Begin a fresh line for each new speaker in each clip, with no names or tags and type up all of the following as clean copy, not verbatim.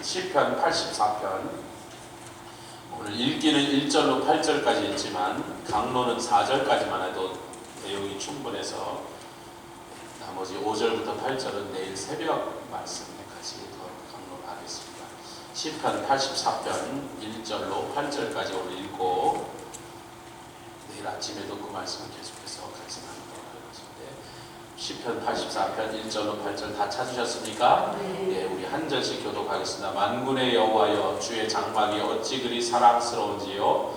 시편 84편 오늘 읽기는 1절로 8절까지 읽지만 강론은 4절까지만 해도 내용이 충분해서 나머지 5절부터 8절은 내일 새벽 말씀에 같이 더 강론하겠습니다. 시편 84편 1절로 8절까지 오늘 읽고 내일 아침에도 그 말씀을 계속해서 같이 나누도록 하겠습니다. 시편 84편 1절로 8절 다 찾으셨습니까? 네, 우리 한 절씩 교독하겠습니다. 만군의 여호와여, 주의 장막이 어찌 그리 사랑스러운지요.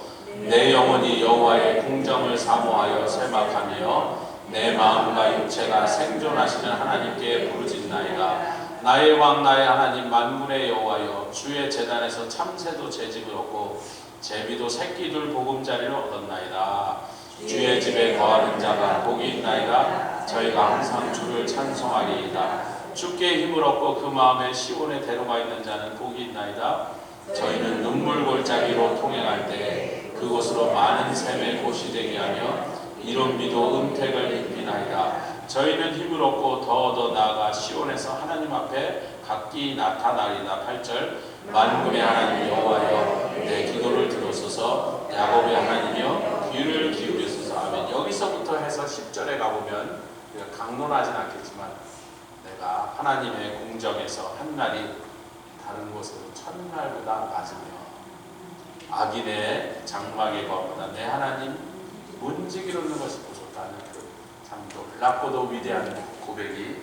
내 영혼이 여호와의 궁정을 사모하여 쇠막하며 내 마음과 육체가 생존하시는 하나님께 부르짖나이다. 나의 왕 나의 하나님 만군의 여호와여, 주의 제단에서 참새도 채집을 얻고 제비도 새끼들 보금자리를 얻었나이다. 주의 집에 거하는 자가 복이 있나이다. 저희가 항상 주를 찬송하리이다. 주께 힘을 얻고 그 마음에 시온에 데려가 있는 자는 복이 있나이다. 저희는 눈물 골짜기로 통행할 때 그곳으로 많은 샘의 곳이 되게 하며 이런 비도 은택을 입히나이다. 저희는 힘을 얻고 더 나아가 시온에서 하나님 앞에 각기 나타나리다. 8절 만군의 하나님 여호와여, 내 기도를 들으소서. 야곱의 하나님이여, 귀를 기울이소서. 아멘. 여기서부터 해서 10절에 가보면 우리가 강론하진 않겠지만 내가 하나님의 공정에서 한 날이 다른 곳에서 첫날보다 낮으며 악인의 장막의 것보다 내 하나님 문지기로는 것이 부족하는 참 놀랍고도 위대한 고백이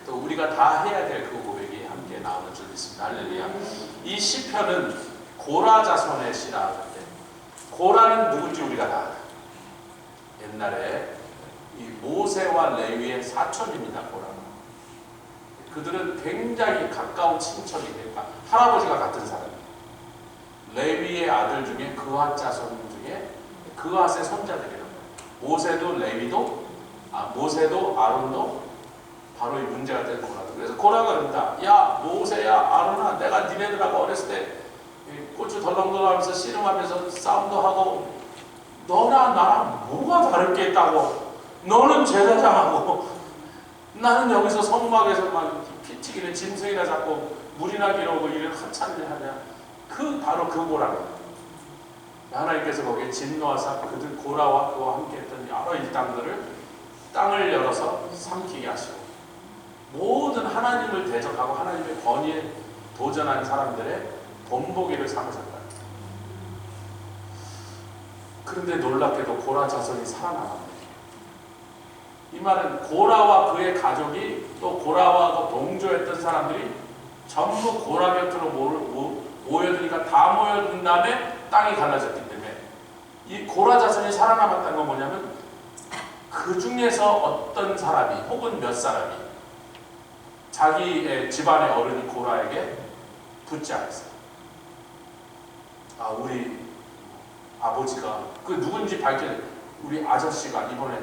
또 우리가 다 해야 될 그 고백이 함께 나오는 줄 믿습니다. 할렐루야. 이 시편은 고라 자손의 시라. 고라는 누군지 우리가 다 알아요. 옛날에 이 모세와 레위의 사촌입니다. 고라는. 그들은 굉장히 가까운 친척이니까 할아버지가 같은 사람이에요. 레위의 아들 중에 그핫 자손 중에 그핫의 손자들이라는 거예요. 모세도 레위도 모세도 아론도 바로 이 문제가 된 고라다. 그래서 고라가 그런다. 야 모세야 아론아, 내가 니네들하고 어렸을 때 고추 덜렁덜렁하면서 씨름하면서 싸움도 하고 너랑 나랑 뭐가 다를 게 있다고. 너는 제사장하고 나는 여기서 성막에서 막 피 튀기는 짐승이나 잡고 물이나 기르고 이런 한참 일 하냐. 바로 그 고라입니다. 하나님께서 거기에 진노하사 그들 고라와 그와 함께 했던 여러 일당들을 땅을 열어서 삼키게 하시고 모든 하나님을 대적하고 하나님의 권위에 도전한 사람들의 본보기를 삼으셨다. 그런데 놀랍게도 고라 자손이 살아남았네. 이 말은 고라와 그의 가족이 또 고라와 동조했던 사람들이 전부 고라 곁으로 모여드니까 다 모여든 다음에 땅이 갈라졌기 때문에 이 고라 자손이 살아남았다는 건 뭐냐면 그 중에서 어떤 사람이 혹은 몇 사람이 자기의 집안의 어른이 고라에게 붙지 않았어요. 우리 아버지가 그 누군지 우리 아저씨가 이번에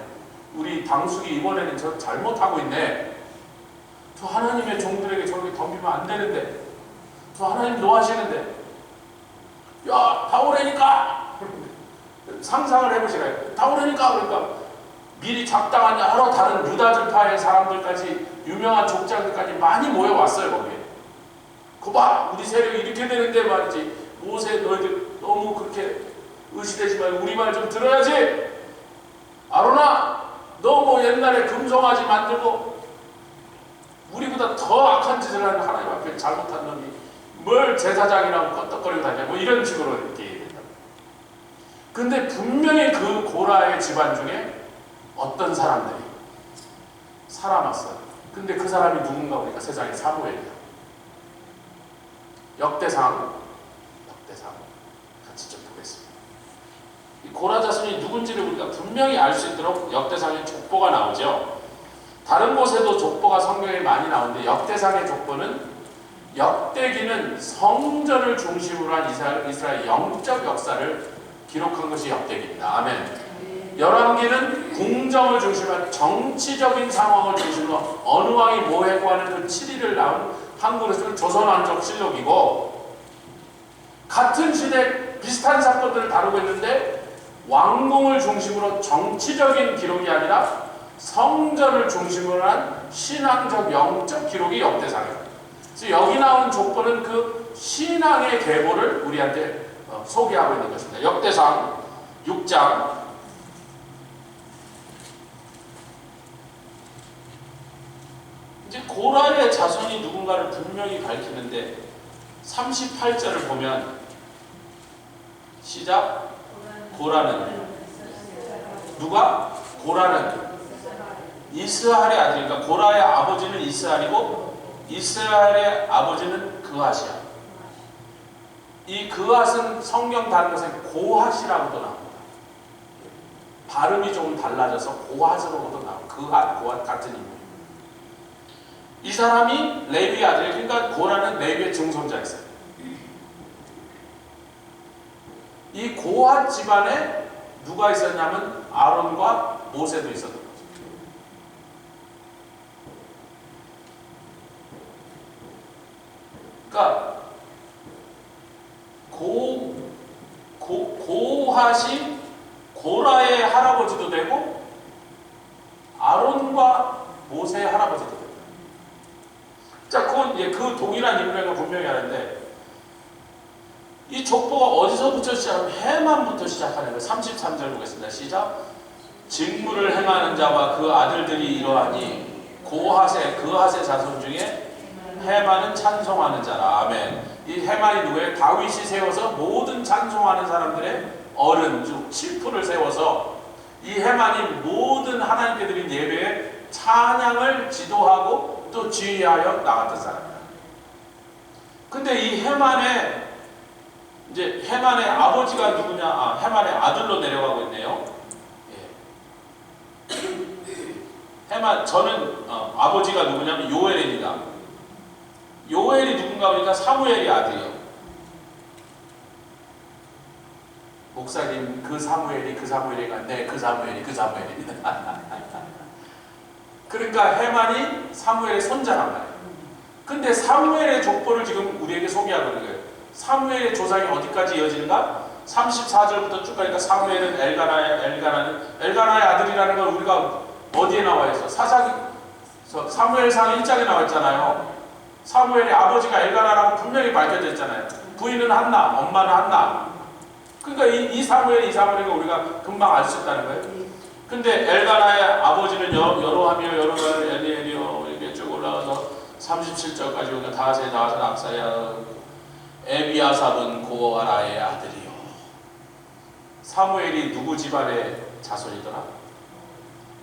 우리 당숙이 이번에는 저 잘못하고 있네. 저 하나님의 종들에게 저렇게 덤비면 안 되는데, 저 하나님 노하시는데, 야 다 오래니까 상상을 해보시라요. 다 오래니까. 그러니까 미리 작당한 여러 다른 유다들파의 사람들까지 유명한 족장들까지 많이 모여왔어요. 거기에 거봐 우리 세력이 이렇게 되는데 말이지, 모세 너희들 너무 그렇게 의시되지 말고 우리 말 좀 들어야지. 아론아 너 뭐 옛날에 금송아지 만들고 우리보다 더 악한 짓을 하는 하나님 앞에 잘못한 놈이 뭘 제사장이라고 껐덕거리고 다냐, 뭐 이런 식으로 이렇게 얘기했다. 근데 분명히 그 고라의 집안 중에 어떤 사람들이 살아났어요. 근데 그 사람이 누군가 보니까 세상에 사무엘이야. 역대상 같이 좀 보겠습니다. 이 고라 자손이 누군지를 우리가 분명히 알 수 있도록 역대상의 족보가 나오죠. 다른 곳에도 족보가 성경에 많이 나오는데 역대상의 족보는 역대기는 성전을 중심으로 한 이스라엘 영적 역사를 기록한 것이 역대기입니다. 아멘. 열왕기는 궁정을 중심으로 한 정치적인 상황을 중심으로 어느 왕이 뭐 했고 하는 그 7일을 나온 한국에서는 조선왕족실록이고, 같은 시대 비슷한 사건들을 다루고 있는데 왕궁을 중심으로 정치적인 기록이 아니라 성전을 중심으로 한 신앙적 영적 기록이 역대상이에요. 그래서 여기 나오는 족보는 그 신앙의 계보를 우리한테 소개하고 있는 것입니다. 역대상 6장 이제 고라의 자손이 누군가를 분명히 밝히는데 38절을 보면 시작. 고라는 누가? 고라는 이스라엘의 아들이니까 고라의 아버지는 이스라엘이고 이스라엘의 아버지는 그핫이야. 이 그핫은 성경 다른 곳에 고핫이라고도 나옵니다. 발음이 조금 달라져서 고핫으로도 나와요. 그핫 같은 인물. 이 사람이 레위의 아들이에요. 그러니까 고라는 레위의 증손자였어요. 이 고핫 집안에 누가 있었냐면 아론과 모세도 있었던 거죠. 그러니까 고핫이 고라의 할아버지도 되고 아론과 모세의 할아버지도 되고. 자, 그건 이제 그 동일한 인물을 분명히 하는데 이 족보가 어디서부터 시작하면 해만부터 시작하는 거예요. 33절 보겠습니다. 시작. 직무를 행하는 자와 그 아들들이 이러하니 그핫의 자손 중에 해만은 찬송하는 자라. 아멘. 이 해만이 누구예요? 다윗이 세워서 모든 찬송하는 사람들의 어른 즉 치프를 세워서 이 해만이 모든 하나님께 드린 예배에 찬양을 지도하고 또 지휘하여 나갔던 사람이다. 근데 이 해만의 아버지가 누구냐? 해만의 아들로 내려가고 있네요. 예. 해만 저는 아버지가 누구냐면 요엘입니다. 요엘이 누군가 보니까 사무엘의 아들이에요. 목사님 그 사무엘이가 네 그 사무엘입니다. 그러니까 해만이 사무엘의 손자란 말이에요. 근데 사무엘의 족보를 지금 우리에게 소개하고 있는 거예요. 사무엘의 조상이 어디까지 이어지는가? 34절부터 쭉 가니까 사무엘은 엘가나의 아들이라는 걸 우리가 어디에 나와 있어? 사무엘상 1장에 나와 있잖아요. 사무엘의 아버지가 엘가나라고 분명히 밝혀져 있잖아요. 부인은 한나, 엄마는 한나. 그러니까 이 사무엘이 우리가 금방 알 수 있다는 거예요. 근데 엘가나의 아버지는 여로하며 엘리엘이요 이렇게 쭉 올라가서 37절까지 오면 다세 악사야 에비아삽은 고라의 아들이요. 사무엘이 누구 집안의 자손이더라?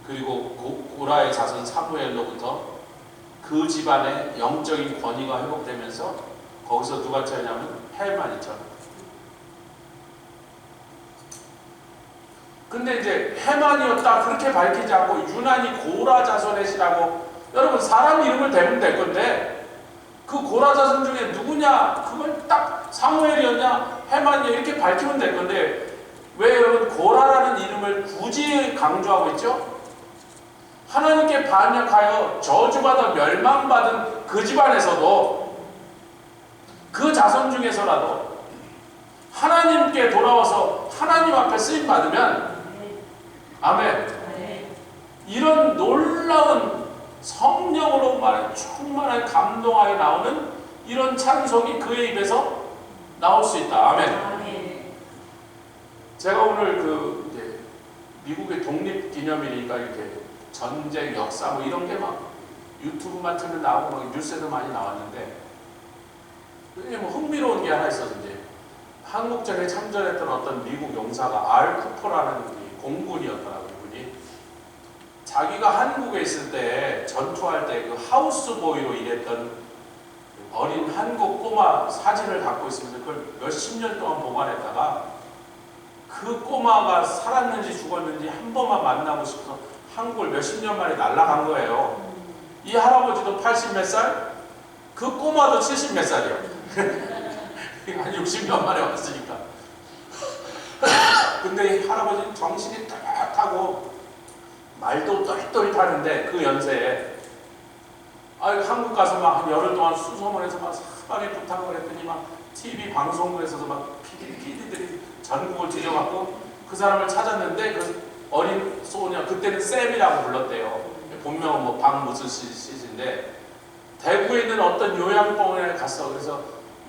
그리고 고라의 자손 사무엘로부터 그 집안의 영적인 권위가 회복되면서 거기서 누가 차냐면 해만이 차. 근데 이제 해만이었다 그렇게 밝히지 않고 유난히 고라 자손의시라고 여러분 사람 이름을 대면 될 건데 그 고라 자손 중에 누구냐 그걸 딱 사무엘이었냐 해만이냐 이렇게 밝히면 될 건데 왜 여러분 고라라는 이름을 굳이 강조하고 있죠? 하나님께 반역하여 저주받아 멸망받은 그 집안에서도 그 자손 중에서라도 하나님께 돌아와서 하나님 앞에 쓰임받으면 아멘. 이런 놀라운 성령으로 말해 충만한 감동하여 나오는 이런 찬송이 그의 입에서 나올 수 있다. 아멘. 제가 오늘 이제 미국의 독립기념일이니까 이렇게 전쟁 역사 뭐 이런 게 막 유튜브만 틀면 나오고 막 뉴스에도 많이 나왔는데 뭐 흥미로운 게 하나 있어서 이제 한국전에 참전했던 어떤 미국 용사가 알쿠포라는 공군이었더라고요. 이분이 자기가 한국에 있을 때 전투할 때 그 하우스보이로 일했던 어린 한국 꼬마 사진을 갖고 있으면서 그걸 몇십 년 동안 보관했다가 그 꼬마가 살았는지 죽었는지 한 번만 만나고 싶어서 한국을 몇십 년 만에 날아간 거예요. 이 할아버지도 80 몇 살, 그 꼬마도 70 몇 살이에요. 한 60년 만에 왔으니까. 근데 이 할아버지는 정신이 뚜렷하고 말도 똘똘하는데 그 연세에 한국 가서 막 한 열흘 동안 수소문해서 막 사방에 부탁을 했더니 막 TV 방송국에서도 막 PD들이 전국을 뒤져갖고 그 사람을 찾았는데 그 어린 소녀 그때는 쌤이라고 불렀대요. 본명은 뭐 박무수 씨인데 대구에 있는 어떤 요양병원에 갔어. 그래서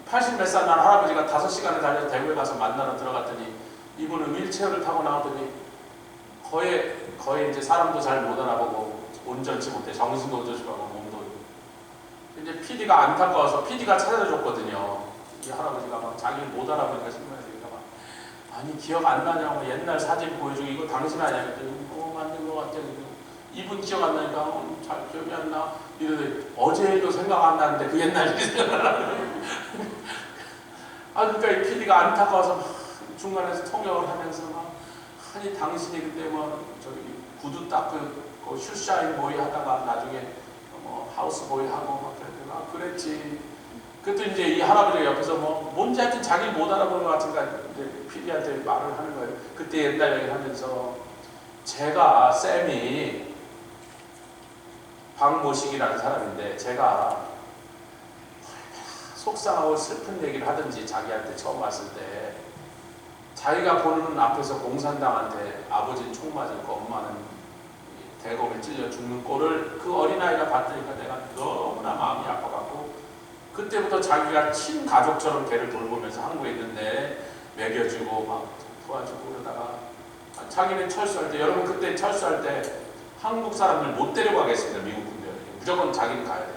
80 몇 살 난 할아버지가 5시간을 달려서 대구에 가서 만나러 들어갔더니 이분은 휠체어를 타고 나오더니 거의 이제 사람도 잘 못 알아보고 온전치 못해. 정신도 온전치하고 몸도. 이제 PD가 안타까워서 PD가 찾아줬거든요. 이 할아버지가 막 자기를 못 알아보니까 신문에서 막 아니 기억 안 나냐고 옛날 사진 보여주고 이거 당신 아니야? 그랬더니 맞는 것 같아. 이분 기억 안 나니까 잘 기억이 안 나. 이러더니 어제도 생각 안 나는데 그 옛날 일이 생각나는. 그러니까 이 PD가 안타까워서 막 중간에서 통역을 하면서 막 아니 당신이 그때 뭐 저기 구두 닦고 슈샤인 보이 하다가 나중에 뭐 하우스 보이 하고 막 그랬더니 그랬지. 그때 이제 이 할아버지가 옆에서 뭐 뭔지 하여튼 자기 못 알아보는 것 같으니까 이제 PD한테 말을 하는 거예요. 그때 옛날 얘기를 하면서 제가 쌤이 박모식이라는 사람인데 제가 속상하고 슬픈 얘기를 하든지 자기한테 처음 왔을 때 자기가 보는 앞에서 공산당한테 아버지는 총 맞았고 엄마는 대검에 찔려 죽는 꼴을 그 어린아이가 봤으니까 내가 너무나 마음이 아파갖고 그때부터 자기가 친가족처럼 걔를 돌보면서 한국에 있는데 먹여주고 막 도와주고 그러다가 자기는 철수할 때 여러분 그때 철수할 때 한국 사람들 못 데려가겠습니다. 미국 군대 무조건 자기는 가야 돼요.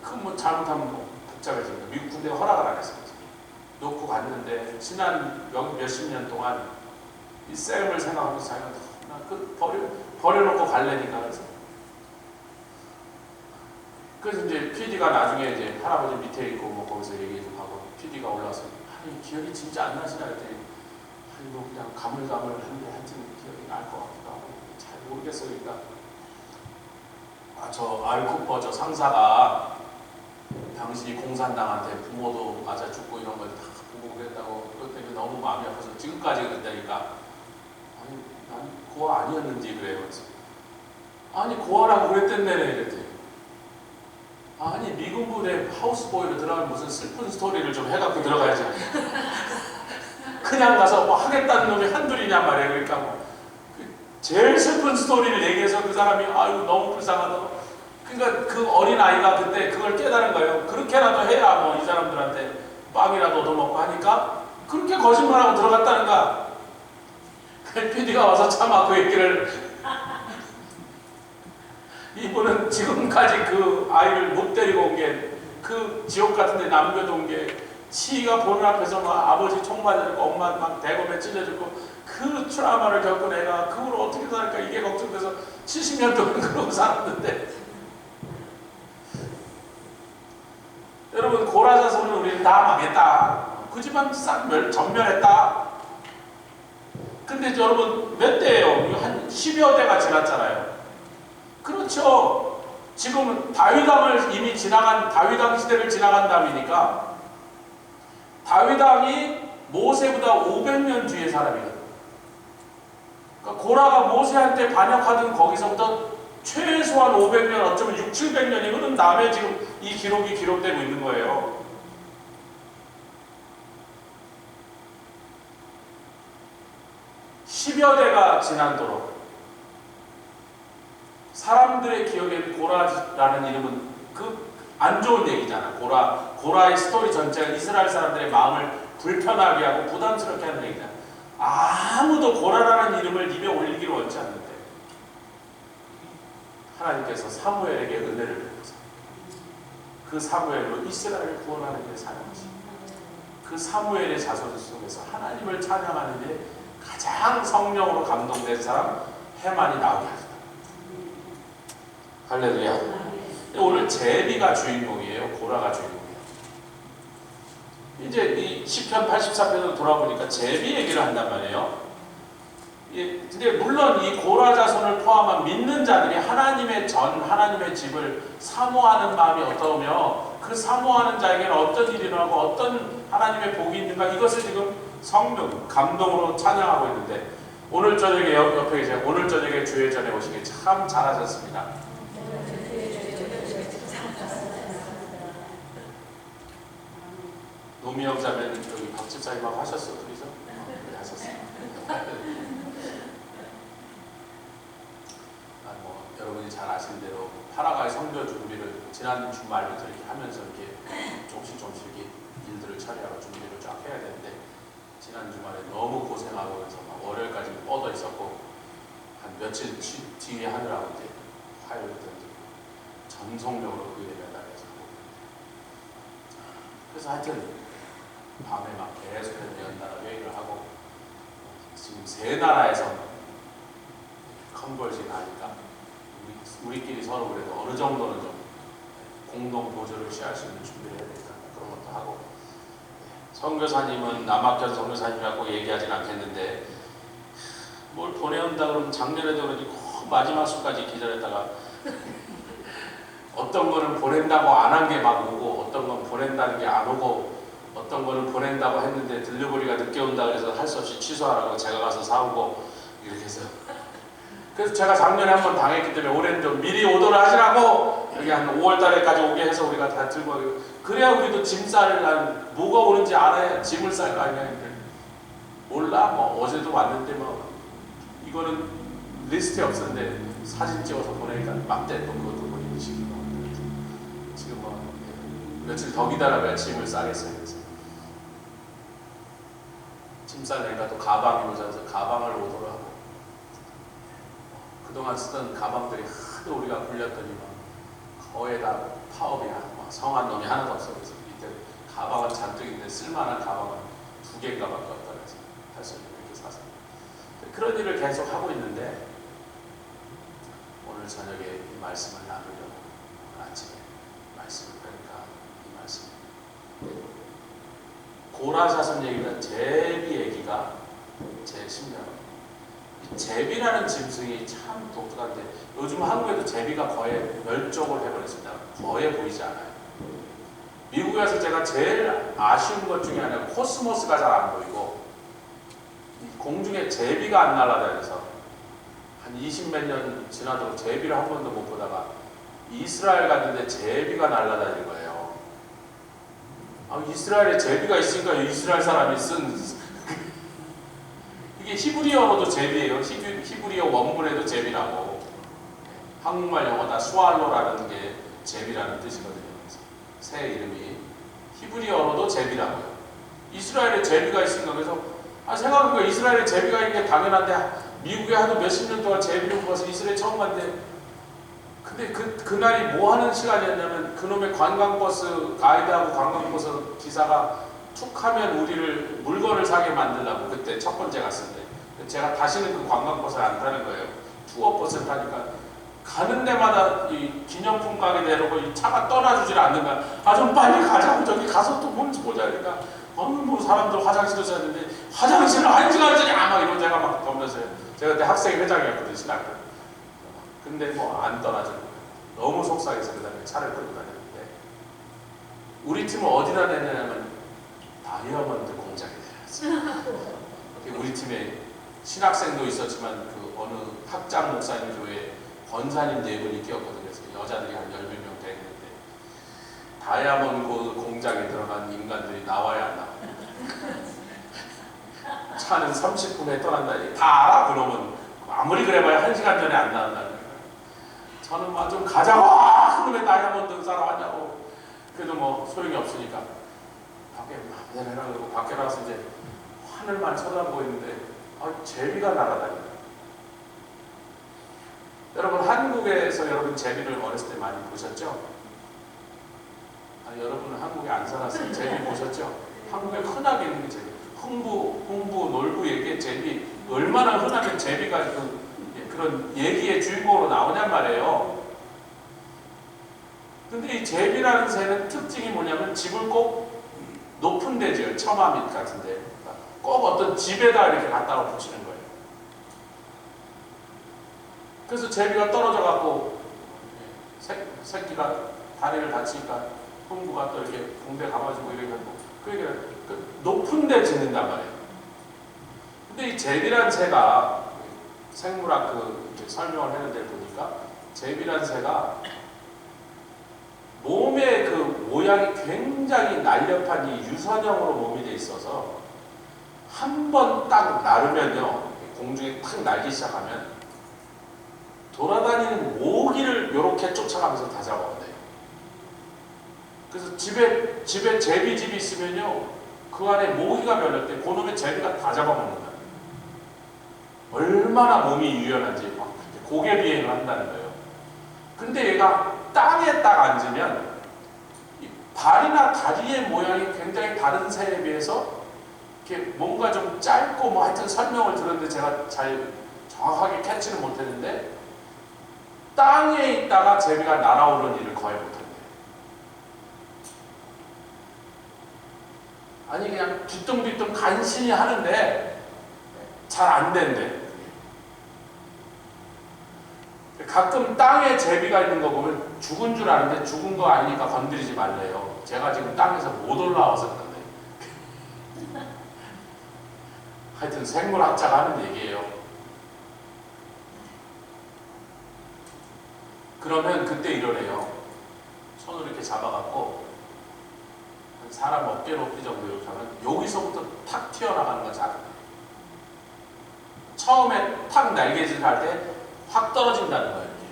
그 뭐 잘못하면 뭐 복잡해집니다. 미국 군대가 허락을 안 했어요. 놓고 갔는데 지난 몇십 년 동안 이 쌤을 생각하면서 자기가 그 버려놓고 갈래니까 그래서 이제 PD가 나중에 이제 할아버지 밑에 있고 뭐 거기서 얘기 좀 하고 PD가 올라와서 아니 기억이 진짜 안 나시나 그랬더니 아니 뭐 그냥 가물가물한데 하여튼 기억이 날 것 같기도 하고 잘 모르겠어요. 그러니까 저 알쿠퍼 저 상사가 당신이 공산당한테 부모도 맞아 죽고 이런 걸 다 보고 그랬다고 그것 때문에 너무 마음이 아파서 지금까지 그랬다니까 아니 난 고아 아니었는지 그래요. 그래서 아니 고아라고 그랬댔네 그랬더니 아니 미군부대 하우스보이로 들어가면 무슨 슬픈 스토리를 좀 해갖고 들어가야지 그냥 가서 뭐 하겠다는 놈이 한둘이냐 말이에요. 그러니까 뭐 제일 슬픈 스토리를 얘기해서 그 사람이 아유 너무 불쌍하다. 그러니까 그 어린아이가 그때 그걸 깨달은 거예요. 그렇게라도 해야 뭐 이 사람들한테 빵이라도 얻어먹고 하니까 그렇게 거짓말하고 들어갔다는 거야. 그 PD가 와서 차마 그 얘기를 이분은 지금까지 그 아이를 못 데리고 온 게 그 지옥 같은 데 남겨둔 게 지가 보는 앞에서 막 아버지 총 맞아주고 엄마 막 대검에 찔려주고 그 트라우마를 겪은 애가 그걸 어떻게 살까 이게 걱정돼서 70년 동안 그러고 살았는데 여러분 고라자손은 우리는 다 망했다. 그 집안 싹 전멸했다. 근데 여러분 몇 대예요? 한 10여 대가 지났잖아요. 그렇죠. 지금은 다윗왕을 이미 지나간 다윗왕 시대를 지나간 다음이니까 다윗왕이 모세보다 500년 뒤의 사람이거든요. 그러니까 고라가 모세한테 반역하던 거기서부터 최소한 500년 어쩌면 6, 700년이 흐른 다음에 지금 이 기록이 기록되고 있는 거예요. 십여 대가 지난도록 사람들의 기억에 고라라는 이름은 그 안 좋은 얘기잖아. 고라의 스토리 전체가 이스라엘 사람들의 마음을 불편하게 하고 부담스럽게 하는 얘기잖아. 아무도 고라라는 이름을 입에 올리기를 원치 않는데 하나님께서 사무엘에게 은혜를 베푸사 그 사무엘로 이스라엘을 구원하는 데 사용하십니다. 그 사무엘의 자손 속에서 하나님을 찬양하는 데 가장 성령으로 감동된 사람 해만이 나오게 하셨다. 할렐루야. 오늘 제비가 주인공이에요. 고라가 주인공이에요. 이제 이 시편 84편으로 돌아보니까 제비 얘기를 한단 말이에요. 근데 물론 이 고라 자손을 포함한 믿는 자들이 하나님의 집을 사모하는 마음이 어떠며 그 사모하는 자에게는 어떤 일이 일어나고 어떤 하나님의 복이 있는가 이것을 지금 성령, 감동으로 찬양하고 있는데 오늘 저녁에 옆에 계세요. 오늘 저녁에 주의 전에 오시길 참 잘하셨습니다. 노미영 자매는 여기 박 집사님하고 하셨어, 둘이서? 네, 하셨어요. 여러분이 잘 아시는 대로 파라과이 선교 준비를 제 지난 주말부터 이렇게 하면서 이렇게 조금씩 이렇게 일들을 처리하고 준비를 쫙 해야 되는데 지난 주말에 너무 고생하고 해서 막 월요일까지 뻗어 있었고 한 며칠 뒤에 하느라고 이제 화요일부터 전속력으로 그 일에 매달려서 그래서 하여튼 밤에 막 계속해서 연달아 회의를 하고 지금 세 나라에서 컨버지 나니까 우리끼리 서로 그래도 어느 정도는 좀 공동 보조를 취할 수 있는 준비를 해야 되니까 그런 것도 하고 선교사님은 남학견 선교사님이라고 얘기하진 않겠는데 뭘 보내온다 그러면 작년에도 그러니 마지막 수까지 기다렸다가 어떤 거는 보낸다고 안 한 게 막 오고 어떤 건 보낸다는 게 안 오고 어떤 거는 보낸다고 했는데 딜리버리가 늦게 온다 그래서 할 수 없이 취소하라고 제가 가서 사오고 이렇게 해서 그래서 제가 작년에 한 번 당했기 때문에 올해는 좀 미리 오더를 하시라고 여기 한 5월 달에까지 오게 해서 우리가 다 들고 그래야 우리도 짐 쌀 난 뭐가 오는지 알아야 짐을 쌀 거 아니야. 몰라 뭐 어제도 왔는데 뭐 이거는 리스트에 없었는데 사진 찍어서 보내니까 막대 또 그것도 보내기 시키고 지금 뭐 며칠 더 기다려야 짐을 싸겠어요. 그래서 짐 싸려니까 또 가방이 오셔서 가방을 오더를 하고 그동안 쓰던 가방들이 하도 우리가 굴렸더니 막 거의 다 파업이야. 막 성한 놈이 하나도 없어. 그래서 이때 가방은 잔뜩 있는데 쓸만한 가방은 2개인가밖에 없다 그래서 할 수 있는 이렇게 사서 그런 일을 계속 하고 있는데 오늘 저녁에 이 말씀을 나누려고 오늘 아침에 말씀을 그러니까 이 말씀 고라사선 얘기보다 제비 얘기가 제일 신기하고 제비라는 짐승이 참 독특한데 요즘 한국에도 제비가 거의 멸종을 해버렸습니다. 거의 보이지 않아요. 미국에서 제가 제일 아쉬운 것 중에 하나가 코스모스가 잘 안 보이고 공중에 제비가 안 날아다녀서 한 20몇 년 지나도록 제비를 한 번도 못 보다가 이스라엘 갔는데 제비가 날아다니는 거예요. 이스라엘에 제비가 있으니까 이스라엘 사람이 쓴 이게 히브리어로도 제비예요. 히브리어 원문에도 제비라고 한국말 영어 다 스왈로라는 게 제비라는 뜻이거든요. 새 이름이 히브리어로도 제비라고요. 이스라엘에 제비가 있으니까 그래서 생각해보니까 이스라엘에 제비가 있는 게 당연한데 미국에 하도 몇십 년 동안 제비를 못 봐서 이스라엘 처음 갔는데 근데 그날이 뭐 하는 시간이었냐면 그놈의 관광버스 가이드하고 관광버스 기사가 툭 하면 우리를 물건을 사게 만들려고 그때 첫 번째 갔을 때 제가 다시는 그 관광버스를 안 타는 거예요. 투어버스를 타니까 가는 데마다 이 기념품 가게 내놓고 이 차가 떠나주질 않는 거야. 좀 빨리 가자고 저기 가서 또 뭔지 보자. 그러니까 뭐 사람들 화장실에서 했는데 화장실을 1시간짜리 막 이러고 제가 막 보면서요. 제가 그때 학생회장이었거든요. 신학교. 근데 뭐 안 떠나주는 거예요. 너무 속상해서 그 다음에 차를 끌고 다녔는데 우리 팀은 어디다 내냐면 다이아몬드 공장에 내놨어요. 우리 팀에 신학생도 있었지만 그 어느 학장 목사님 교회 권사님 4분이 끼었거든요. 그래서 여자들이 한 10몇 명 되는데 다이아몬드 공장에 들어간 인간들이 나와야 안 나와요. 차는 30분에 떠난다니 다 알아 그놈은. 아무리 그래봐야 1시간 전에 안 나온다는 거예요. 저는 막 좀 가자고 그놈의 다이아몬드 사러 왔냐고. 그래도 뭐 소용이 없으니까 밖에 막 내려라 그러고 밖에 나와서 이제 하늘만 쳐다보고 있는데 제비가 날아다니는. 여러분 한국에서 여러분 제비를 어렸을 때 많이 보셨죠? 여러분은 한국에 안 살았어요. 제비 보셨죠? 한국에 흔하게 있는 게 제비. 흥부, 놀부 얘기에 제비 얼마나 흔하면 제비가 그런 얘기의 주인공으로 나오냔 말이에요. 근데 이 제비라는 새는 특징이 뭐냐면 집을 꼭 높은 데 지어요. 처마 밑 같은데 꼭 어떤 집에다 이렇게 갖다가 붙이는 거예요. 그래서 제비가 떨어져 갖고 새끼가 다리를 다치니까 흥부가 또 이렇게 붕대 감아주고 이렇게 하고 그러니까 높은 데 짓는단 말이에요. 근데 이 제비란 새가 생물학 설명을 했는데 보니까 제비란 새가 몸의 그 모양이 굉장히 날렵한 이 유선형으로 몸이 돼 있어서 한 번 딱 나르면요 공중에 탁 날기 시작하면 돌아다니는 모기를 이렇게 쫓아가면서 다 잡아온대요. 그래서 집에 제비집이 있으면요, 그 안에 모기가 별렸대. 그놈의 제비가 다 잡아먹는다. 얼마나 몸이 유연한지 막 고개 비행을 한다는 거예요. 근데 얘가 땅에 딱 앉으면 발이나 다리의 모양이 굉장히 다른 새에 비해서 이렇게 뭔가 좀 짧고 뭐 하여튼 설명을 들었는데 제가 잘 정확하게 캐치를 못했는데, 땅에 있다가 제비가 날아오는 일을 거의 못한대요. 아니 그냥 뒤뚱뒤뚱 간신히 하는데 잘 안 된대. 가끔 땅에 제비가 있는 거 보면 죽은 줄 아는데 죽은 거 아니니까 건드리지 말래요. 제가 지금 땅에서 못 올라와서 그런데. 하여튼 생물학자가 하는 얘기예요. 그러면 그때 이러래요. 손으로 이렇게 잡아갖고 한 사람 어깨 높이 정도 이렇게 하면 여기서부터 탁 튀어나가는 거 잘. 처음에 탁 날개질 할 때 확 떨어진다는 거예요. 이렇게.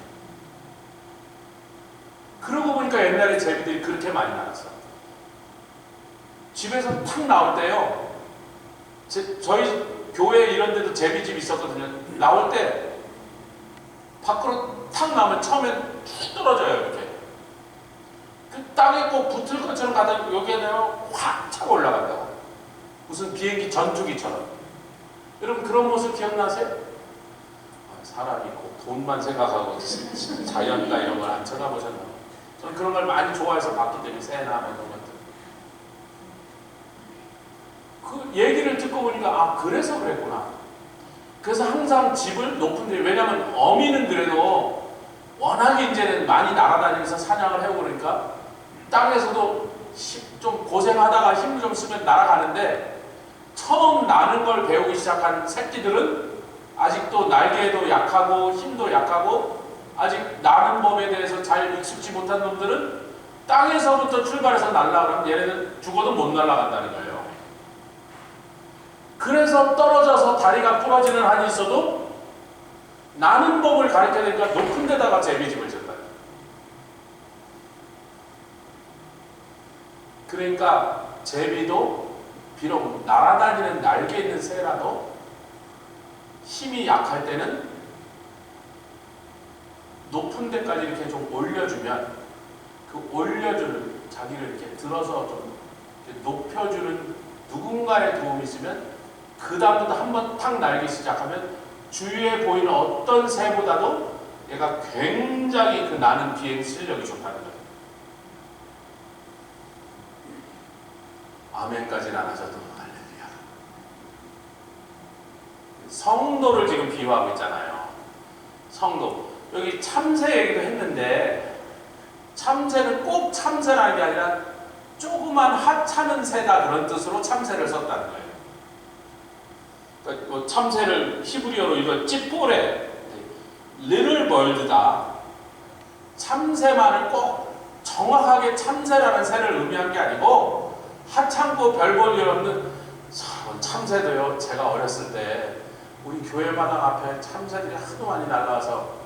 그러고 보니까 옛날에 제비들이 그렇게 많이 나왔어. 집에서 탁 나올 때요. 저희 교회 이런 데도 제비집 있었거든요. 나올 때 밖으로 탁 나오면 처음엔 툭 떨어져요. 이렇게. 그 땅에 꼭 붙을 것처럼 가다 여기에요 확 차고 올라간다고. 무슨 비행기 전투기처럼. 여러분 그런 모습 기억나세요? 사람이 꼭 돈만 생각하고 자연과 이런 걸 안 쳐다보셨나요? 저는 그런 걸 많이 좋아해서 봤기 때문에 새나 이런 것들. 그 얘기를 듣고 보니까 아 그래서 그랬구나. 그래서 항상 집을 높은 데, 왜냐면 어미는 그래도 워낙에 이제는 많이 날아다니면서 사냥을 해오고 그러니까 땅에서도 좀 고생하다가 힘을 좀 쓰면 날아가는데, 처음 나는 걸 배우기 시작한 새끼들은 아직도 날개도 약하고 힘도 약하고 아직 나는 법에 대해서 잘 익숙지 못한 놈들은 땅에서부터 출발해서 날아가면 얘네는 죽어도 못 날아간다는 거예요. 그래서 떨어져서 다리가 부러지는 한이 있어도 나는 법을 가르쳐야 되니까 높은 데다가 제비집을 짓다. 그러니까 제비도 비록 날아다니는 날개 있는 새라도 힘이 약할 때는 높은 데까지 이렇게 좀 올려주면, 그 올려주는, 자기를 이렇게 들어서 좀 이렇게 높여주는 누군가의 도움이 있으면 그 다음부터 한번 탁 날기 시작하면 주위에 보이는 어떤 새보다도 얘가 굉장히 그 나는 비행 실력이 좋다는 거예요. 아멘까지는 안 하셔도 할렐루야. 성도를 지금 비유하고 있잖아요. 성도. 여기 참새 얘기도 했는데, 참새는 꼭 참새라는 게 아니라 조그만 하찮은 새다 그런 뜻으로 참새를 썼다는 거예요. 그러니까 참새를 히브리어로 이거 찌뽀레, little bird다. 참새만을 꼭 정확하게 참새라는 새를 의미한 게 아니고, 하찮고 별 볼 일 없는 참새도요. 제가 어렸을 때 우리 교회 마당 앞에 참새들이 하도 많이 날라와서,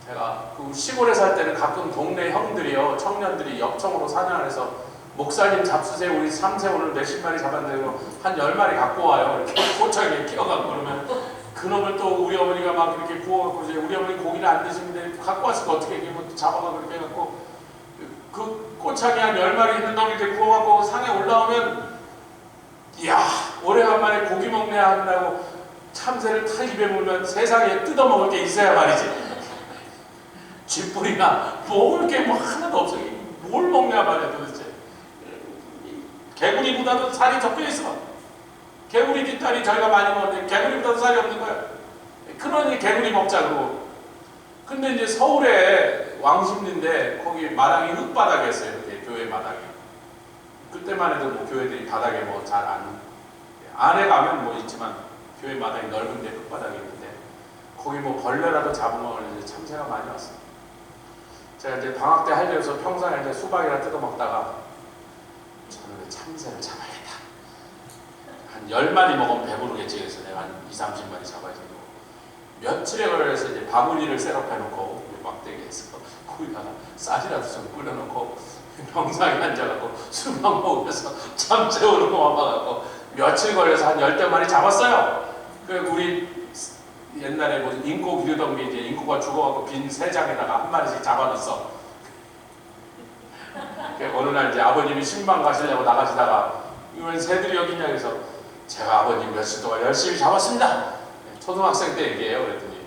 제가 그 시골에 살 때는 가끔 동네 형들이요, 청년들이 엽청으로 사냥을 해서 목사님 잡수세요, 우리 참새 오늘 몇십 마리 잡았는데 한 10마리 갖고 와요. 이렇게 포창에 끼워갖고 그러면 그놈을 또 우리 어머니가 막 이렇게 구워갖고, 이제 우리 어머니 고기를 안 드시는데 갖고 왔으니까 어떻게 이렇게 뭐 잡아가고 이렇게 해갖고 그 꼬창에 한 10마리 있는 놈이 이렇게 구워갖고 상에 올라오면, 이야 오래간만에 고기 먹네 한다고 참새를 탁 입에 물면 세상에 뜯어먹을 게 있어야 말이지. 쥐뿌리나 먹을 게 뭐 하나도 없어. 뭘 먹냐 말이야 도대체. 개구리보다도 살이 적혀있어. 개구리 뒷다리 저희가 많이 먹는데 개구리보다도 살이 없는 거야. 그러니 개구리 먹자고. 근데 이제 서울에 왕십리인데 거기 마당이 흙바닥이었어요. 이렇게 교회 마당이. 그때만 해도 뭐 교회들이 바닥에 뭐 잘 안에 가면 뭐 있지만 교회 마당이 넓은데 흙바닥이 있는데 거기 뭐 벌레라도 잡아먹으려고 참새가 많이 왔어요. 제가 이제 방학 때 하려서 평상에 이제 수박이라 뜯어먹다가 저는 참새를 잡아야겠다. 한 10마리 먹으면 배부르겠지. 그래서 내가 한 20-30마리 잡아야 되고, 며칠에 걸려서 이제 바구니를 셋업해놓고 막대기에서 거기다가 쌀이라도 좀 끓여놓고 병상에 앉아갖고 수박 먹으면서 참새 오는 거만 봐갖고 며칠 걸려서 한 10대 마리 잡았어요. 그 우리 옛날에 뭐 인고 기르던 게 이제 인고가 죽어갖고 빈 새장에다가 한 마리씩 잡아놨어. 어느 날 이제 아버님이 신방 가시려고 나가시다가 이번 새들이 여기 있냐 그래서 제가 아버님 며칠 동안 열심히 잡았습니다. 초등학생 때 얘기해요. 그랬더니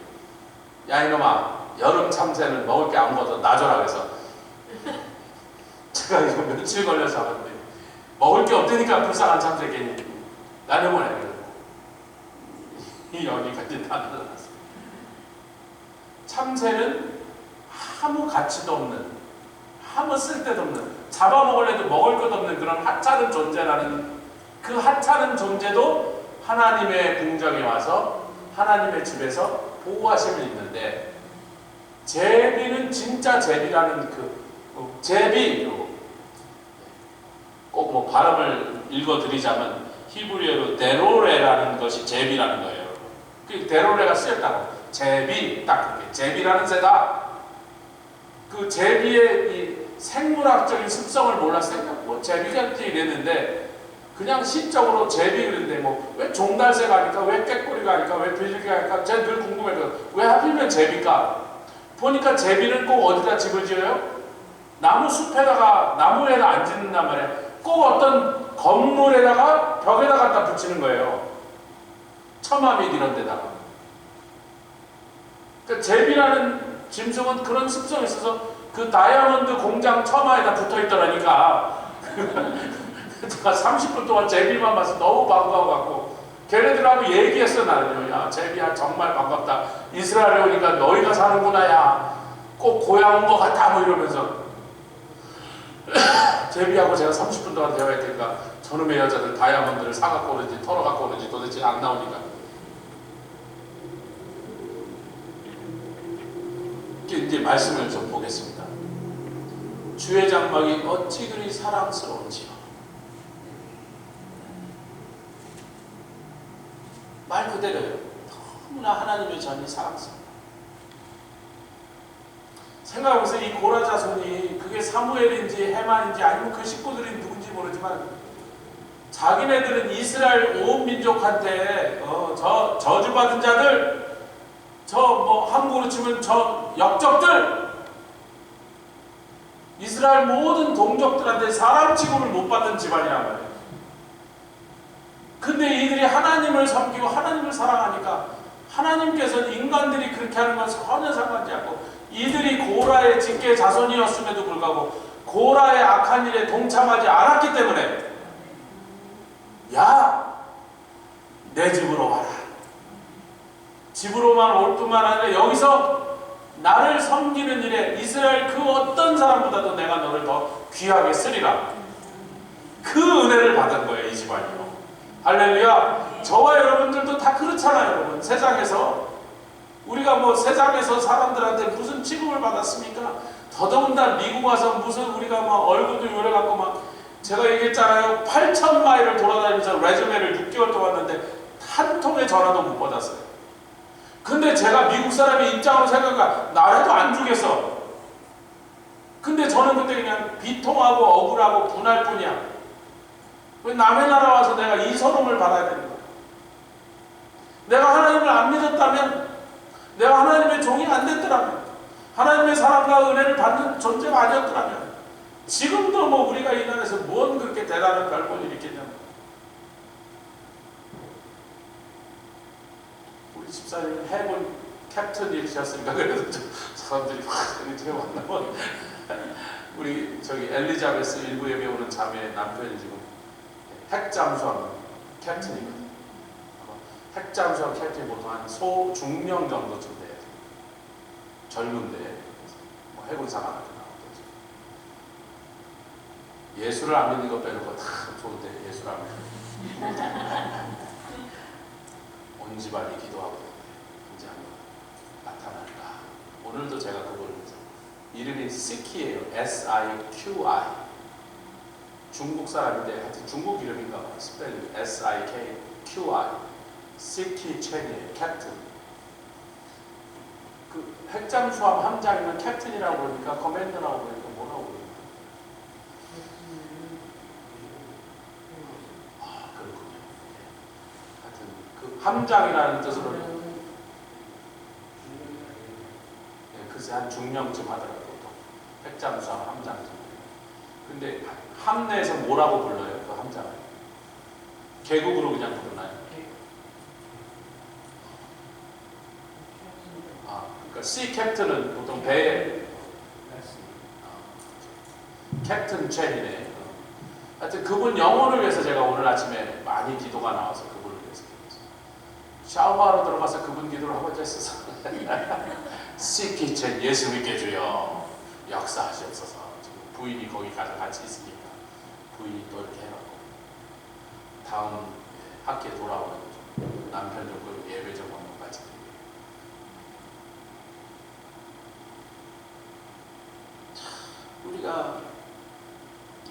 야 이놈아 여름 참새는 먹을 게 아무것도 놔줘라 그래서 제가 이거 며칠 걸려서 잡았는데 먹을 게 없다니까 불쌍한 참새 괜히 나는 뭐냐 이 여기까지 다 날라갔어. 참새는 아무 가치도 없는 아무 쓸데도 없는 잡아먹으려도 먹을 것 없는 그런 하찮은 존재라는 그 하찮은 존재도 하나님의 궁정에 와서 하나님의 집에서 보호하심을 입는데 제비는 진짜 제비라는 그 제비 꼭 뭐 발음을 읽어드리자면 히브리어로 데로레라는 것이 제비라는 거예요. 그 데로레가 쓰였다고 제비 딱 그렇게 제비라는 새다. 그 제비의 이 생물학적인 습성을 몰랐어요. 뭐 제비같이 이랬는데 그냥 시적으로 제비 그랬는데 뭐 왜 종달새가 아닐까 왜 깨꼬리가 아닐까 왜 빌리가 아닐까 제가 늘 궁금해요. 왜 하필이면 제비일까? 보니까 제비는 꼭 어디다 집을 지어요? 나무 숲에다가 나무에다 안 짓는단 말이에요. 꼭 어떤 건물에다가 벽에다 갖다 붙이는 거예요. 처마 및 이런 데다가. 그러니까 제비라는 짐승은 그런 습성이 있어서 그 다이아몬드 공장 처마에다 붙어 있더라니까. 제가 30분 동안 제비만 봐서 너무 반가워갖고 걔네들하고 얘기했어. 나는요. 야 제비야 정말 반갑다. 이스라엘에 오니까 너희가 사는구나. 야 꼭 고향 온 것 같아. 뭐 이러면서 제비하고 제가 30분 동안 대화했으니까 저놈의 여자들 다이아몬드를 사갖고 오는지 털어갖고 오는지 도대체 안 나오니까 이제 말씀을 좀 보겠습니다. 주의 장막이 어찌 그리 사랑스러운지요. 말 그대로요. 너무나 하나님의 전이 사랑스러워요. 생각해보세요. 이 고라 자손이 그게 사무엘인지 헤만인지 아니면 그 식구들이 누군지 모르지만 자기네들은 이스라엘 온 민족한테 저 저주받은 자들 저 뭐 한국으로 치면 저 역적들 이스라엘 모든 동족들한테 사람 취급을 못 받는 집안이란 말이에요. 근데 이들이 하나님을 섬기고 하나님을 사랑하니까 하나님께서는 인간들이 그렇게 하는 건 전혀 상관지 않고 이들이 고라의 직계 자손이었음에도 불구하고 고라의 악한 일에 동참하지 않았기 때문에 야 내 집으로 와라. 집으로만 올 뿐만 아니라 여기서 나를 섬기는 일에 이스라엘 그 어떤 사람보다도 내가 너를 더 귀하게 쓰리라. 그 은혜를 받은 거예요. 이 집안이요. 할렐루야. 저와 여러분들도 다 그렇잖아요. 여러분 세상에서 우리가 뭐 세상에서 사람들한테 무슨 취급을 받았습니까? 더더군다나 미국 와서 무슨 우리가 막 얼굴도 요래갖고 막 제가 얘기했잖아요. 8,000마일을 돌아다니면서 레즈메를 6개월 동안 했는데 한 통의 전화도 못 받았어요. 근데 제가 미국 사람의 입장으로 생각하면 나라도 안 주겠어. 근데 저는 그때 그냥 비통하고 억울하고 분할 뿐이야. 왜 남의 나라 와서 내가 이 서름을 받아야 되는 거야? 내가 하나님을 안 믿었다면, 내가 하나님의 종이 안 됐더라면, 하나님의 사랑과 은혜를 받는 존재가 아니었더라면 지금도 뭐 우리가 이 나라에서 뭔 그렇게 대단한 별볼일 있겠냐고. 우리 집사님은 해군 캡틴이셨으니까 그래도 사람들이 확 이렇게 만나면 우리 저기 엘리자베스 일부 예배 오는 자매의 남편이 지금 핵잠수함 캡틴이거든요. 핵잠수함 캡틴이 보통 한 소중령 정도쯤 돼요. 젊은데 뭐 해군사가 나오죠. 예수를 안 믿는 것 빼놓고 다 좋은데 예수를 안 믿는 온 집안이 기도하고 이제 한번 나타날까. 오늘도 제가 그걸 이름이 시키예요. S-I-Q-I. 중국 사람인데 하여튼 중국 이름인가 봐요. 스펠링 S-I-K-Q-I. 시키 첸이에요. 캡틴. 그 핵잠수함 함장이면 캡틴이라고 그러니까 커맨더라고 그러니까 뭐라고 그러니까 함장이라는 뜻으로 글쎄 한 중령쯤 하더라고요. 핵잠수함 함장쯤. 근데 함내에서 뭐라고 불러요? 그 함장을? 계급으로 그냥 부르나요? 그러니까 씨 캡틴은 보통 배에 캡틴 첸이네. 하여튼 그분 영혼을 위해서 제가 오늘 아침에 많이 기도가 나와서 그분을 위해서 샤워하러 들어가서 그분 기도를 하고 있었어. 씨 캡틴 예수 믿게 주여 역사하시옵소서. 부인이 거기 가서 같이 있으니까 부인이 또 이렇게 해갖고 다음 학기에 돌아오는 거죠. 남편도 그 예배 좀 한번 같이. 우리가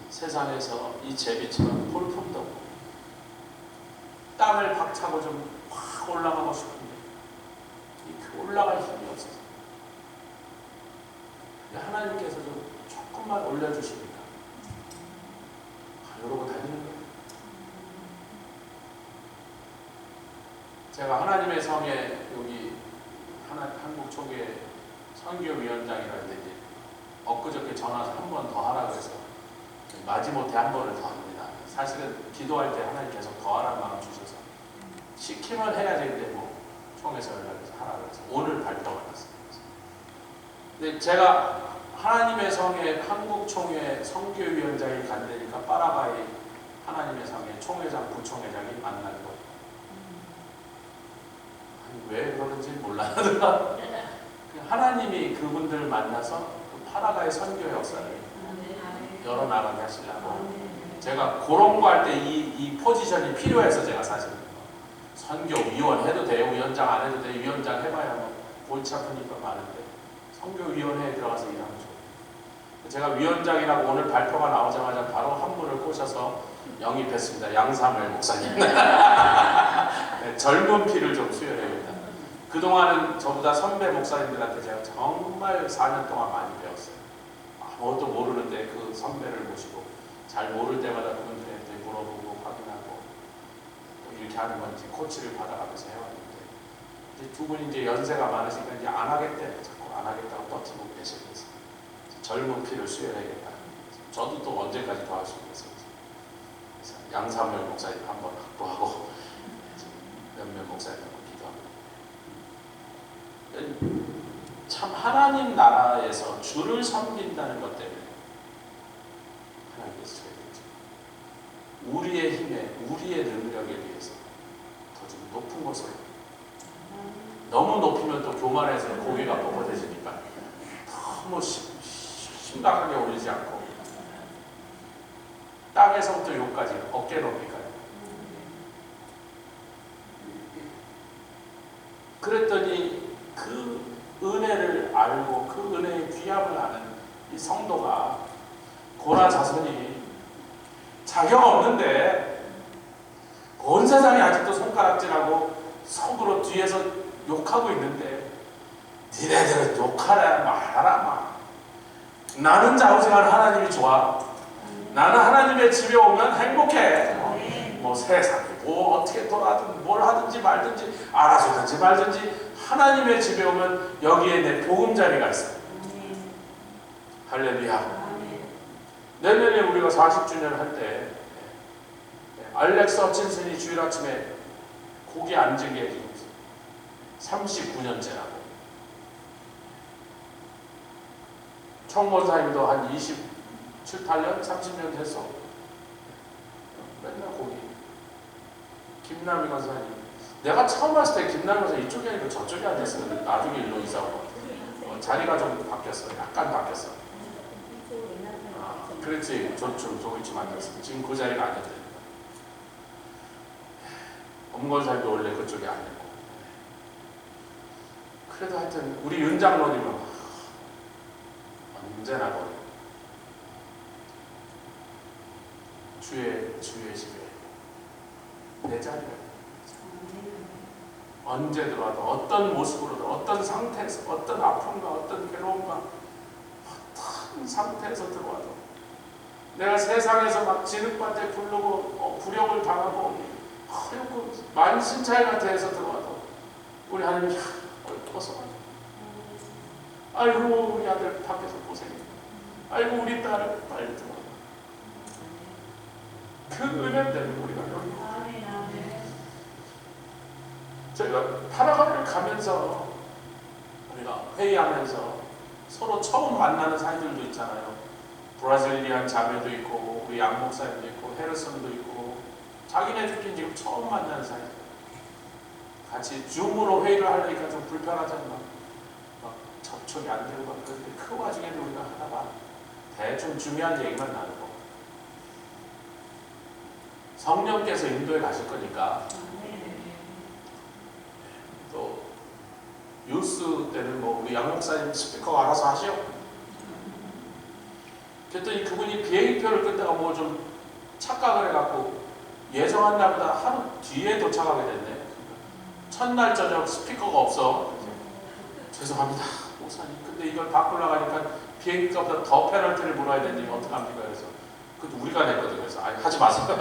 세상에서 이 제비처럼 볼품도 없고 땅을 박차고 좀 확 올라가고 싶은데 이렇게 올라갈 힘이 없어서 하나님께서 좀 조금만 올려주십니다. 이러고 다니는 거예요. 제가 하나님의 성에 여기 한국 초기에 선교위원장이라는데 엊그저께 전화해서 한 번 더 하라고 해서 마지못해 한 번을 더 합니다. 사실은 기도할 때 하나님 계속 더 하라는 마음 주셔서 시키면 해야 되는데 뭐 총에서 연락해서 하라고 해서 오늘 발표가 났습니다. 근데 제가 하나님의 성에 한국 총회 선교위원장이 간다니까 파라과이 하나님의 성에 총회장, 부총회장이 만난 거예요. 아니, 왜 그러는지 몰라요. 하나님이 그분들을 만나서 그 파라과이 선교 역사를 열어나가게 하시려고 제가 그런 거 할 때 이 포지션이 필요해서 제가 사실 선교위원 해도 돼요. 위원장 안 해도 돼요. 위원장 해봐야 뭐 골치 아프니까 많은데 선교위원회에 들어가서 일하는 거. 제가 위원장이라고 오늘 발표가 나오자마자 바로 한 분을 꼬셔서 영입했습니다. 양사무엘 목사님. 네, 젊은 피를 좀 수혈해봅니다. 그동안은 저보다 선배 목사님들한테 제가 정말 4년 동안 많이 배웠어요. 아무것도 모르는데 그 선배를 모시고 잘 모를 때마다 그분들한테 물어보고 확인하고 또 이렇게 하는 건지 코치를 받아가면서 해왔는데 이제 두 분이 이제 연세가 많으시니까 이제 안 하겠대. 자꾸 안 하겠다고 버티고 계시면서 젊은 피를 수혈해야겠다. 저도 또 언제까지 더 할 수 있겠어요. 그래서 양사무엘 목사님 한번 확보하고 몇몇 목사님하고 기도합니다. 참 하나님 나라에서 주를 섬긴다는 것 때문에 하나님께서 저희를 우리의 힘에 우리의 능력에 비해서 더 좀 높은 곳으로 너무 높이면 또 교만해서 고개가 뻣뻣해지니까 너무 심각하게 올리지 않고 땅에서부터 여기까지 어깨 높이까지 그랬더니 그 은혜를 알고 그 은혜의 귀함을 아는 이 성도가 고라 자손이 자격 없는데 온 세상이 아직도 손가락질하고 속으로 뒤에서 욕하고 있는데 니네들은 욕하라 말하라 막 나는 자우지간 하나님이 좋아. 나는 하나님의 집에 오면 행복해. 뭐 세상이 뭐 어떻게 돌아든 뭘 하든지 말든지 알아주든지 말든지 하나님의 집에 오면 여기에 내 보금자리가 있어. 할렐루야. 내년에 우리가 40주년 할 때 알렉스 허친슨이 주일 아침에 고기 안 지게 해주고 39년째라고. 총무사님도 한 27, 8년, 30년 됐어. 맨날 고기. 김남희 권사님. 내가 처음 왔을 때 김남희 권사님 이쪽이 아니고 저쪽에 앉았었는데 나중에 일로 이사하고 자리가 좀 바뀌었어. 약간 바뀌었어. 그렇지. 저기쯤 앉았어. 지금 그 자리가 아닌데. 엄권사님도 원래 그쪽에 앉았고. 그래도 하여튼 우리 윤 장로님은 언제나 거기 주의 집에 내 자리가 언제 들어와도 어떤 모습으로도 어떤 상태에서 어떤 아픔과 어떤 괴로움과 어떤 상태에서 들어와도 내가 세상에서 막 진흙밭에 굴르고 굴욕을 당하고 아이고 만신차에 같아서 들어와도 우리 하나님 어서 아이고 우리 아들 밖에서 고생했다. 아이고 우리 딸 빨리 들어와. 그 은혜 때문에 우리가 여기 저희가 파라과이를 가면서 우리가 회의하면서 서로 처음 만나는 사이들도 있잖아요. 브라질리안 자매도 있고 우리 양 목사님도 있고 헤르슨도 있고 자기네들끼리 지금 처음 만나는 사이. 같이 줌으로 회의를 하려니까 좀 불편하잖아. 막 접촉이 안 되고 막 그런데 그 와중에도 우리가 하다가 대충 중요한 얘기만 나누고 성령께서 인도에 가실 거니까 또 뉴스 때는 뭐 우리 양 목사님 스피커 알아서 하시오. 그랬더니 그분이 비행기표를 끊다가 뭐 좀 착각을 해갖고 예정한 날보다 하루 뒤에 도착하게 됐네. 첫날 저녁 스피커가 없어. 죄송합니다 목사님. 근데 이걸 바꾸려고 하니까 비행기값보다 더 페널티를 물어야 되니 어떡합니까? 그래서 그것도 우리가 냈거든. 그래서 아니 하지 마세요.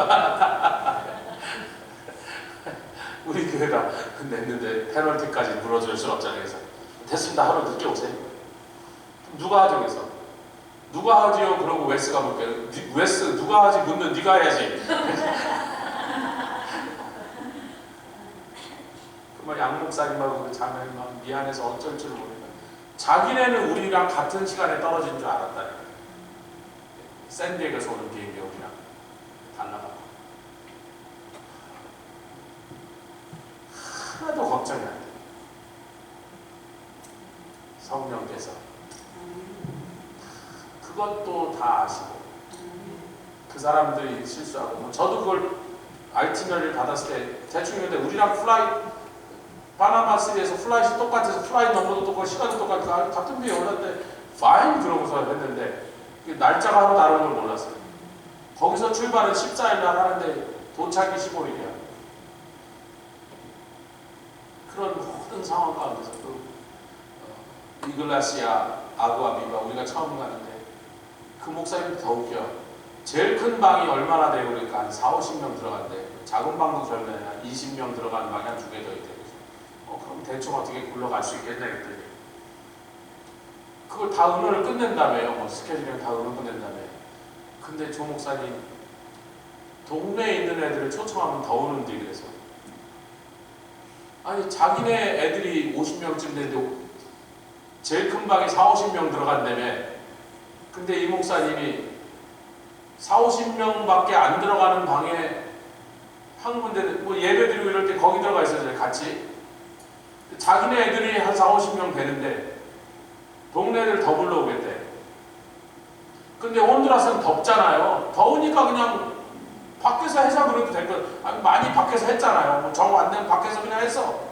우리 교회가 냈는데 페널티까지 물어줄 수는 없잖아요. 그래서 됐습니다. 하루 늦게 오세요. 누가 하죠? 그래서 누가 하지요? 그러고 웨스가 볼게요. 웨스 누가 하지? 묻는 네가 해야지. 정말 양 목사님하고 그 자매님하고 미안해서 어쩔 줄 모르니까 자기네는 우리랑 같은 시간에 떨어진 줄 알았다니까. 샌디에고에서 오는 비행기 우리랑 달라가고 하나도 걱정이 안 돼. 성령께서 그것도 다 아시고 그 사람들이 실수하고 뭐 저도 그걸 알티너를 받았을 때 대충 했는데 우리랑 파나마시티에서 플라이트 똑같아서 플라이트 넘버도 똑같고 시간도 똑같고 같은 비에 올랐는데 파인 그러고서 했는데 날짜가 하나 다른 걸 몰랐어요. 거기서 출발은 14일 날 하는데 도착이 15일이야. 그런 모든 상황 가운데서 또 이글라시아 아구아비바 우리가 처음 가는데 그 목사님도 더 웃겨. 제일 큰 방이 얼마나 되고 그러니까 한 4, 50명 들어간대. 작은 방도 별로 한 20명 들어가는 방이 한 2개 더 있대. 그럼 대충 어떻게 굴러갈 수 있겠냐 했더니 그걸 다 의논을 끝낸다며요. 뭐 스케줄이랑 다 의논 끝낸다며. 근데 조 목사님 동네에 있는 애들을 초청하면 더 오는데 그래서 아니 자기네 애들이 50명쯤 되는데 제일 큰 방에 4, 50명 들어간다며. 근데 이 목사님이 4, 50명밖에 안 들어가는 방에 한 군데 뭐 예배 드리고 이럴 때 거기 들어가 있어요. 같이. 자기네 애들이 한 4, 50명 되는데 동네 애들 더 불러오겠대. 근데 혼두라스는 덥잖아요. 더우니까 그냥 밖에서 해서 그래도 될 거. 아니 많이 밖에서 했잖아요. 뭐 정 안 되면 밖에서 그냥 했어.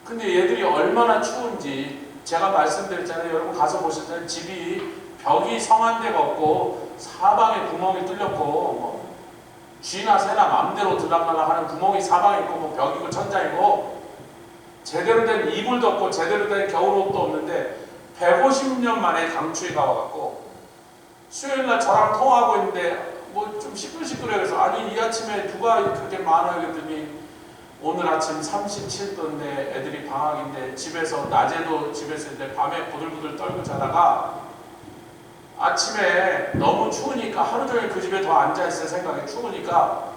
근데 얘들이 얼마나 추운지 제가 말씀드렸잖아요. 여러분 가서 보셨잖아요. 집이 벽이 성한 데가 없고 사방에 구멍이 뚫렸고 뭐 쥐나 새나 맘대로 들락날락 하는 구멍이 사방에 있고 뭐 벽이고 천장이고 제대로 된 이불도 없고 제대로 된 겨울옷도 없는데 150년 만에 강추위가 와갖고 수요일날 저랑 통화하고 있는데 뭐 좀 시끌시끌해요. 그래서 아니 이 아침에 누가 그렇게 많아요? 그랬더니 오늘 아침 37도인데 애들이 방학인데 집에서 낮에도 집에서 있는데 밤에 부들부들 떨고 자다가 아침에 너무 추우니까 하루 종일 그 집에 더 앉아있을 생각이 추우니까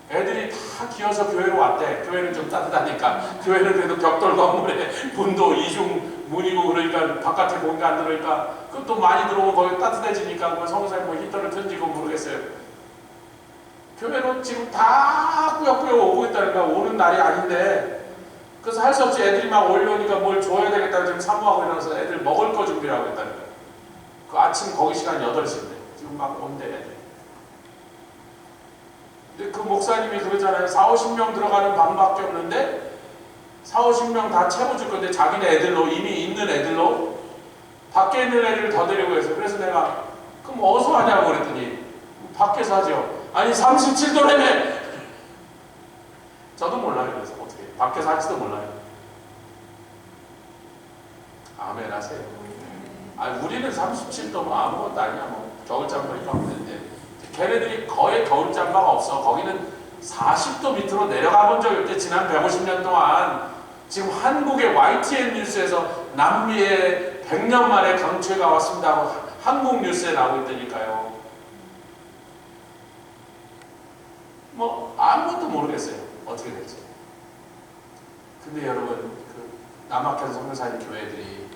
애들이 다 기어서 교회로 왔대. 교회는 좀 따뜻하니까. 교회는 그래도 벽돌 건물에 문도 이중 문이고 그러니까 바깥에 공기 안 들어오니까 그것도 많이 들어오고 거기 따뜻해지니까 뭐 성사님 뭐 히터를 튼지고 모르겠어요. 교회로 지금 다 꾸역꾸역 오고 있다니까. 오는 날이 아닌데 그래서 할 수 없이 애들이 막 올려오니까 뭘 줘야 되겠다고 지금 사모하고 일어나서 애들 먹을 거 준비를 하고 있다니까. 그 아침 거기 시간 8시인데 지금 막 온대 애들. 근데 그 목사님이 그러잖아요. 4, 50명 들어가는 방밖에 없는데 4, 50명 다 채워줄 건데 자기네 애들로 이미 있는 애들로 밖에 있는 애들을 더 데리고 해서 그래서 내가 그럼 어디서 하냐고 그랬더니 밖에서 하죠. 아니 37도라며. 저도 몰라요. 그래서 어떻게 밖에서 할지도 몰라요. 아멘 하세요. 아니 우리는 37도 뭐 아무것도 아니야. 뭐 겨울잠바 입고 하면 되는데 걔네들이 거의 겨울잠바가 없어. 거기는 40도 밑으로 내려가 본 적이 없대. 지난 150년 동안. 지금 한국의 YTN 뉴스에서 남미에 100년 만에 강추위가 왔습니다 하고 한국 뉴스에 나오고 있다니까요. 뭐 아무것도 모르겠어요. 어떻게 될지. 근데 여러분, 그 남학현 선교사님 교회들이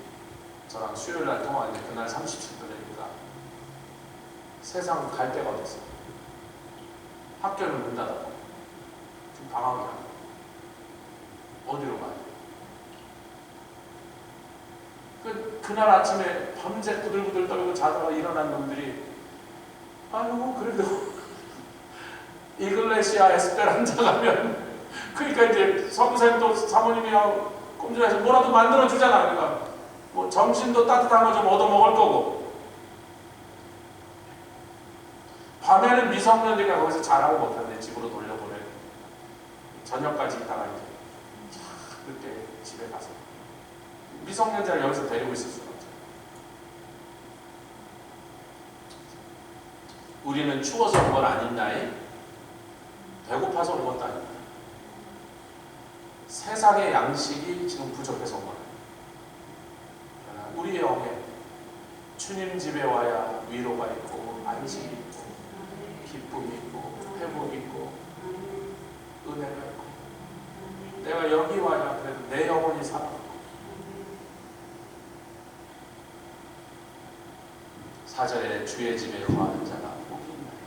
저랑 수요일날 통화하는데 그날 30씩 되니까 세상 갈 데가 어딨어. 학교는 문 닫았고 지금 방학이야. 어디로 가요? 그날 아침에 밤새 부들부들 떨고 자다가 일어난 놈들이 아이고 그래도 이글레시아 에스페란자 가면 그러니까 이제 선생님도 사모님이랑 꼼지락해서 뭐라도 만들어 주잖아. 그러니까 뭐 점심도 따뜻한 거 좀 얻어 먹을 거고 밤에는 미성년자가 거기서 자라고 못하는데 집으로 돌려보내. 저녁까지 있다가 이제 늦게 집에 가서 미성년자를 여기서 데리고 있을 수가 없죠. 우리는 추워서 온 건 아닌나이? 배고파서 온 것도 아닙니다. 세상의 양식이 지금 부족해서 온 거예요. 우리의 영에 주님 집에 와야 위로가 있고 안식이 있고 기쁨이 있고 회복이 있고 은혜가 있고 내가 여기 와야 그래도 내 영혼이 살아. 4절에 주의 집에 거하는 자가 복이 있나이다.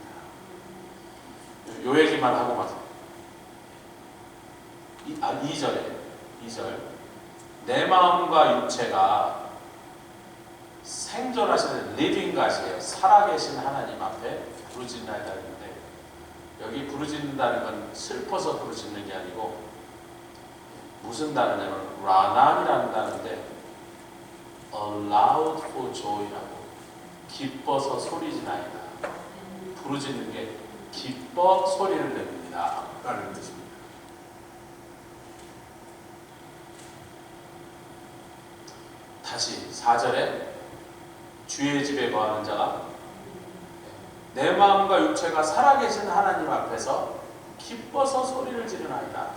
요 얘기만 하고 마세요. 2절 내 마음과 육체가 생존하시는 리빙 가시에요. 살아계신 하나님 앞에 부르짖나이다 했는데 여기 부르짖는다는 건 슬퍼서 부르짖는 게 아니고 무슨 단어냐면 라난이라는 단어인데 allowed for joy라고 기뻐서 소리지나이다. 부르짖는 게 기뻐 소리를 냅니다 라는 뜻입니다. 다시 4절에 주의 집에 거하는 자가 내 마음과 육체가 살아계신 하나님 앞에서 기뻐서 소리를 지르나이다.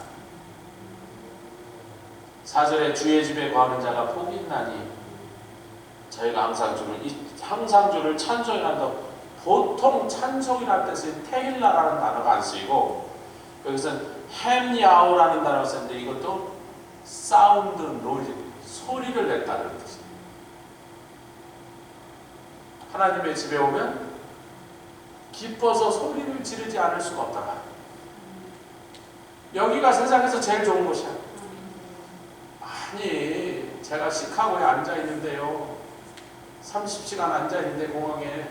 4절에 주의 집에 거하는 자가 복이 있나니 저희가 항상 주를 찬송이란다고 보통 찬송이라는 뜻은 테힐라라는 단어가 안 쓰이고 여기서는 햄야오라는 단어가 쓰는데 이것도 사운드 노이즈 소리를 냈다는 뜻입니다. 하나님의 집에 오면 기뻐서 소리를 지르지 않을 수가 없다. 여기가 세상에서 제일 좋은 곳이야. 아니 제가 시카고에 앉아 있는데요 30시간 앉아 있는데 공항에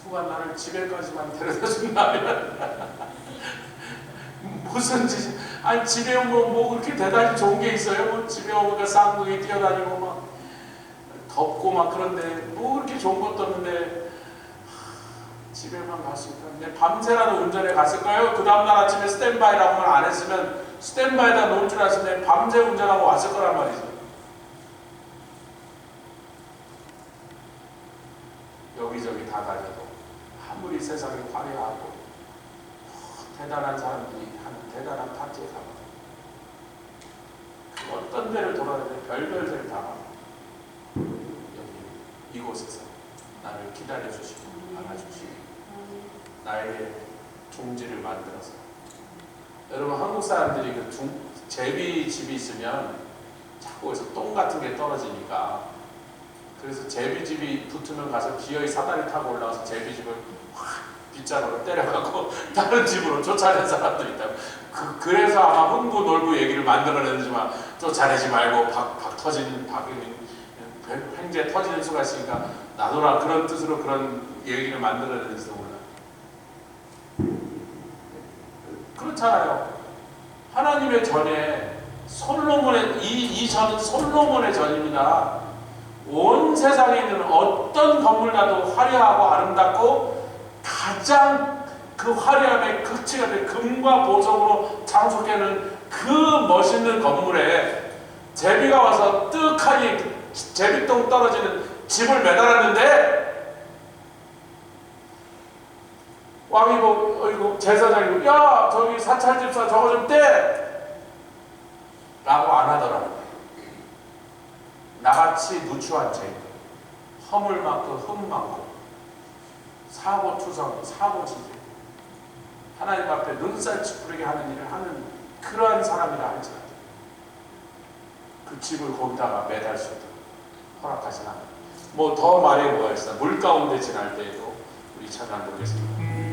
누가 나를 집에까지만 데려다 준다면 무슨 짓? 아니 집에 오면 뭐 그렇게 대단히 좋은 게 있어요? 뭐 집에 오면 쌍둥이 뛰어다니고 막 덥고 막 그런데 뭐 그렇게 좋은 것도 없는데 집에만 갈 수 있다는데 밤새라도 운전해 갔을 거예요. 그 다음날 아침에 스탠바이라고 말 안 했으면 스탠바이다 놓을 줄 알았으면 밤새 운전하고 왔을 거란 말이죠. 여기저기 다 다녀도 아무리 세상이 화려하고 대단한 사람들이 하는 대단한 파티에 가면 그 어떤 데를 돌아다녀도 별별 데를 다 가고 여기 이곳에서 나를 기다려주시고 안아주시고 나에게 종지를 만들어서 여러분 한국 사람들이 그 제비집이 있으면 자꾸 거기서 똥 같은 게 떨어지니까 그래서 제비집이 붙으면 가서 기어이 사다리 타고 올라와서 제비집을 확 빗자루로 때려갖고 다른 집으로 쫓아낸 사람도 있다고. 그래서 아마 흥부 놀부 얘기를 만들어내지만 쫓아내지 말고 박 터지는 횡재 터지는 수가 있으니까 나도라 그런 뜻으로 그런 얘기를 만들어내는지도 몰라. 그렇잖아요. 하나님의 전에 솔로몬의 이 전은 솔로몬의 전입니다. 온 세상에 있는 어떤 건물보다도 화려하고 아름답고 가장 그 화려함의 극치가 된 금과 보석으로 장식하는 그 멋있는 건물에 제비가 와서 뜨하니 제비똥 떨어지는 집을 매달았는데
왕이 보고 어이구 제사장이 야 저기 사찰집사 저거 좀 떼! 라고 안 하더라는 거예요. 나같이 누추한 죄인, 허물 많고 흠 많고 사고투성, 사고치제, 하나님 앞에 눈살 찌푸리게 하는 일을 하는 그러한 사람이라 할지라도 그 집을 거기다가 매달 수 있도록 허락하시나. 뭐 더 말해 뭐가 있어. 물 가운데 지날 때에도 우리 찬양 부르겠습니다.